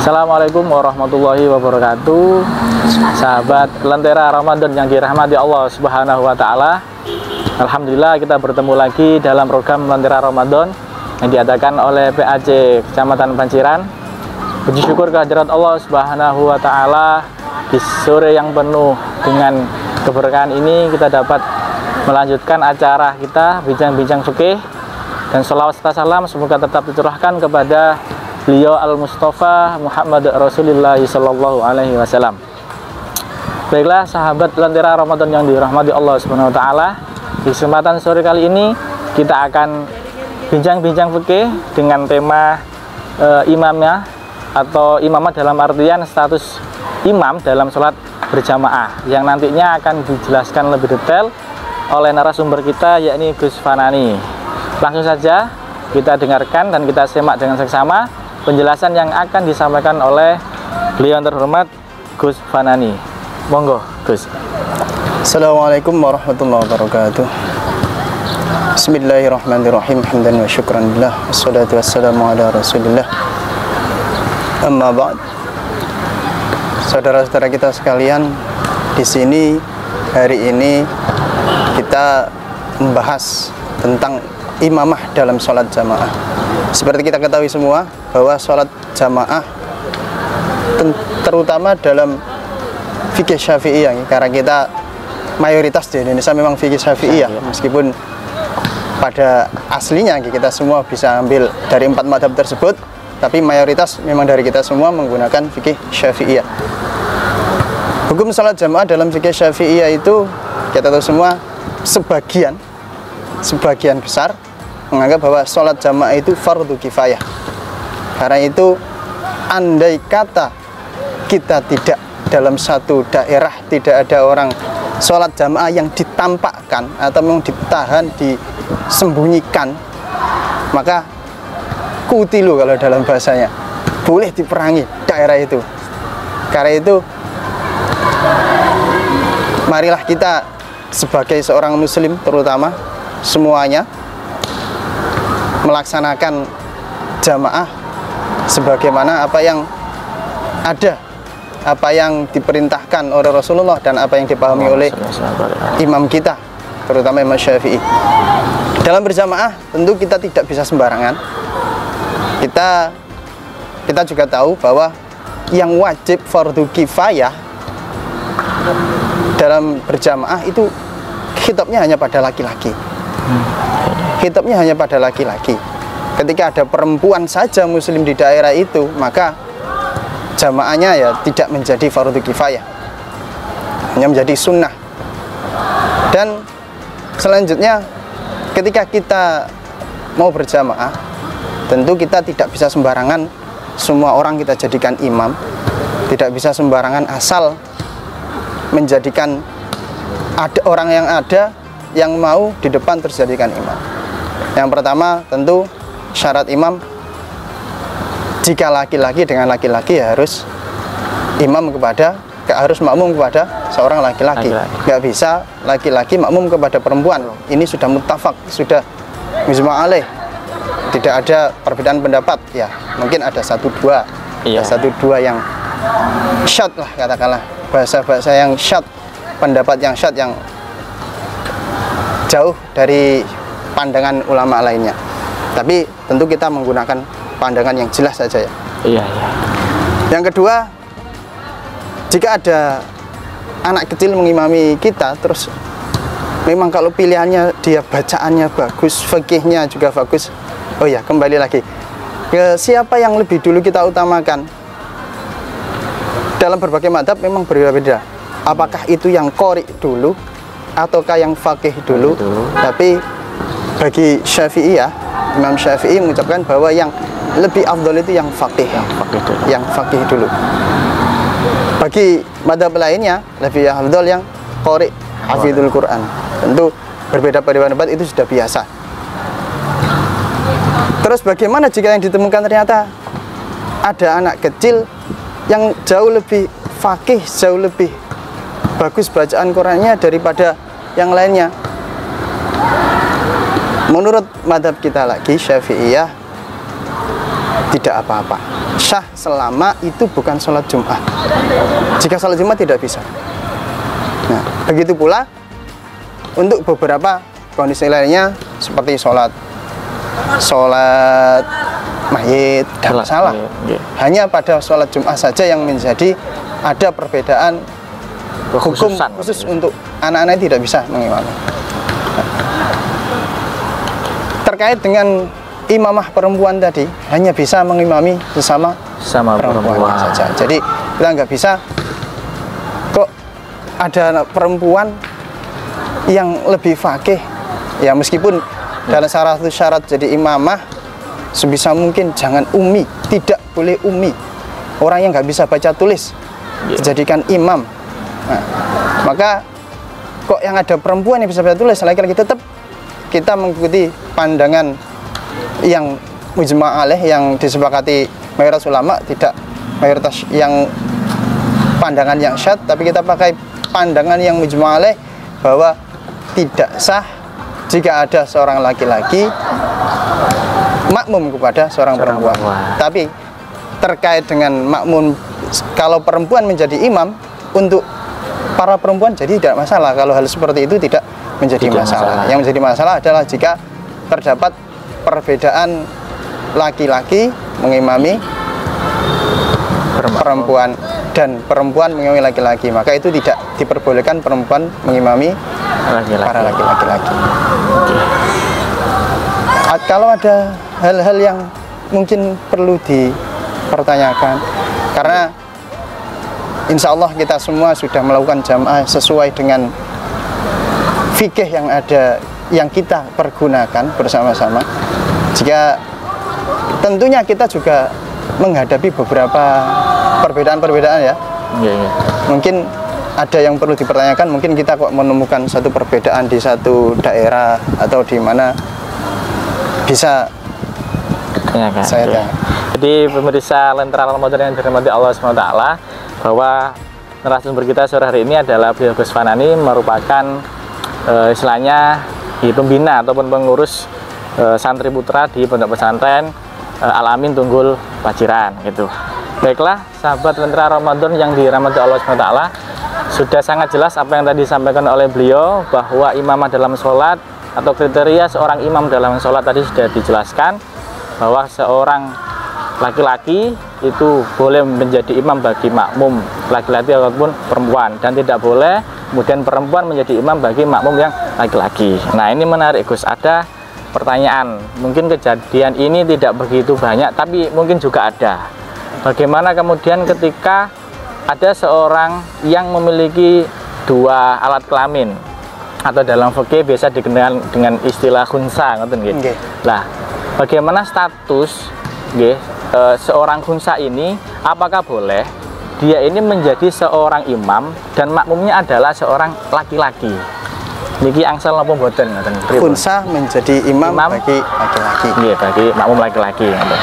Assalamualaikum warahmatullahi wabarakatuh. Sahabat Lentera Ramadan yang dirahmati Allah Subhanahu wa taala. Alhamdulillah kita bertemu lagi dalam program Lentera Ramadan yang diadakan oleh PAC Kecamatan Panciran. Puji syukur kehadirat Allah Subhanahu wa taala, di sore yang penuh dengan keberkahan ini kita dapat melanjutkan acara kita bincang-bincang fikih, dan sholawat serta salam semoga tetap dicurahkan kepada beliau Al-Mustafa Muhammad Rasulullah Sallallahu Alaihi Wasallam. Baiklah sahabat Lentera Ramadan yang dirahmati Allah Subhanahu Wa Taala, di kesempatan sore kali ini kita akan bincang-bincang fikih dengan tema imamnya atau imamah dalam artian status imam dalam sholat berjamaah, yang nantinya akan dijelaskan lebih detail oleh narasumber kita, yakni Gus Fanani. Langsung saja kita dengarkan dan kita simak dengan seksama penjelasan yang akan disampaikan oleh beliau yang terhormat Gus Fanani. Monggo Gus. Assalamualaikum warahmatullahi wabarakatuh. Bismillahirrahmanirrahim. Hamdan wa syukran billah. Wassalatu wassalamu ala Rasulillah. Amma ba'd. Saudara-saudara kita sekalian, di sini hari ini kita membahas tentang imamah dalam sholat jamaah. Seperti kita ketahui semua bahwa sholat jamaah terutama dalam fikih Syafi'iyah, karena kita mayoritas di Indonesia memang fikih Syafi'iyah, meskipun pada aslinya kita semua bisa ambil dari 4 madhab tersebut, tapi mayoritas memang dari kita semua menggunakan fikih Syafi'iyah. Hukum sholat jamaah dalam fikih Syafi'iyah itu kita tahu semua, sebagian besar menganggap bahwa sholat jamaah itu fardu kifayah. Karena itu, andai kata kita tidak dalam satu daerah tidak ada orang sholat jamaah yang ditampakkan atau memang ditahan, disembunyikan, maka kutilu kalau dalam bahasanya, boleh diperangi daerah itu. Karena itu, marilah kita sebagai seorang muslim terutama semuanya melaksanakan jamaah sebagaimana apa yang ada, apa yang diperintahkan oleh Rasulullah dan apa yang dipahami oleh imam kita, terutama Imam Syafi'i. Dalam berjamaah tentu kita tidak bisa sembarangan. Kita juga tahu bahwa yang wajib fardu kifayah dalam berjamaah itu khitabnya hanya pada laki-laki. Khitabnya hanya pada laki-laki. Ketika ada perempuan saja muslim di daerah itu, maka jamaahnya ya tidak menjadi fardu kifayah, hanya menjadi sunnah. Dan selanjutnya, ketika kita mau berjamaah, tentu kita tidak bisa sembarangan semua orang kita jadikan imam. Tidak bisa sembarangan asal menjadikan ada orang yang mau di depan terjadikan imam. Yang pertama tentu syarat imam, jika laki-laki dengan laki-laki ya harus harus makmum kepada seorang laki-laki. Nggak bisa laki-laki makmum kepada perempuan. Ini sudah muttafaq, sudah mujma' alaih. Tidak ada perbedaan pendapat ya. Mungkin ada satu dua yang syad lah, katakanlah bahasa-bahasa yang syad, pendapat yang syad yang jauh dari pandangan ulama lainnya. Tapi tentu kita menggunakan pandangan yang jelas saja ya. Iya. Yang kedua, jika ada anak kecil mengimami kita, terus memang kalau pilihannya dia bacaannya bagus, fikihnya juga bagus. Oh ya, kembali lagi ke siapa yang lebih dulu kita utamakan. Dalam berbagai madhab memang berbeda-beda. Apakah itu yang qori dulu ataukah yang fakih dulu? Tapi bagi Syafi'iyah, Imam Syafi'i mengucapkan bahwa yang lebih afdol itu yang fakih dulu. Bagi madhab lainnya lebih afdol yang qori, hafidhul Quran. Tentu berbeda pendapat, itu sudah biasa. Terus bagaimana jika yang ditemukan ternyata ada anak kecil yang jauh lebih fakih, jauh lebih bagus bacaan Qurannya daripada yang lainnya? Menurut madhab kita lagi Syafi'iyah, tidak apa-apa. Sah selama itu bukan sholat Jumat. Jika sholat Jumat tidak bisa. Nah, begitu pula untuk beberapa kondisi lainnya seperti sholat mayit, tidak masalah. Hanya pada sholat Jumat saja yang menjadi ada perbedaan hukum khusus untuk anak-anak tidak bisa mengimami. Terkait dengan imamah perempuan tadi, hanya bisa mengimami sesama perempuan saja. Jadi kita nggak bisa kok ada perempuan yang lebih fakih, ya meskipun dalam syarat jadi imamah sebisa mungkin jangan umi, tidak boleh umi. Orang yang nggak bisa baca tulis dijadikan imam. Nah, maka kok yang ada perempuan yang bisa baca tulis, laki-laki tetap kita mengikuti pandangan yang mujma' alaih, yang disepakati mayoritas ulama, tidak mayoritas yang pandangan yang syad, tapi kita pakai pandangan yang mujma' alaih bahwa tidak sah jika ada seorang laki-laki makmum kepada seorang perempuan. Tapi terkait dengan makmum, kalau perempuan menjadi imam, untuk para perempuan jadi tidak masalah. Kalau hal seperti itu tidak menjadi masalah. Yang menjadi masalah adalah jika terdapat perbedaan laki-laki mengimami perempuan dan perempuan mengimami laki-laki, maka itu tidak diperbolehkan perempuan mengimami para laki-laki lagi. Kalau ada hal-hal yang mungkin perlu dipertanyakan, karena insya Allah kita semua sudah melakukan jamaah sesuai dengan fikih yang ada, yang kita pergunakan bersama-sama. Jika tentunya kita juga menghadapi beberapa perbedaan-perbedaan ya. Mungkin ada yang perlu dipertanyakan, mungkin kita kok menemukan satu perbedaan di satu daerah atau di mana, bisa saya tanya. Jadi pemirsa Lentera Ramadan yang dirahmati Allah SWT, bahwa narasumber kita sore hari ini adalah beliau Gus Fanani, merupakan istilahnya pembina ataupun pengurus santri putra di Pondok Pesantren Al-Amin Tunggul Paciran gitu. Baiklah sahabat Lentera Ramadan yang dirahmati Allah SWT, sudah sangat jelas apa yang tadi disampaikan oleh beliau, bahwa imamah dalam sholat atau kriteria seorang imam dalam sholat tadi sudah dijelaskan, bahwa seorang laki-laki itu boleh menjadi imam bagi makmum laki-laki ataupun perempuan, dan tidak boleh kemudian perempuan menjadi imam bagi makmum yang laki-laki. Nah, ini menarik Gus, ada pertanyaan, mungkin kejadian ini tidak begitu banyak tapi mungkin juga ada. Bagaimana kemudian ketika ada seorang yang memiliki dua alat kelamin, atau dalam fikih biasa dikenal dengan istilah khunsa, ngoten nggih. Lah, bagaimana status nggih seorang khunsa ini, apakah boleh dia ini menjadi seorang imam dan makmumnya adalah seorang laki-laki? Niki angsal napa mboten ngoten? Khunsa menjadi imam bagi laki-laki. Nggih, bagi makmum laki-laki ngoten.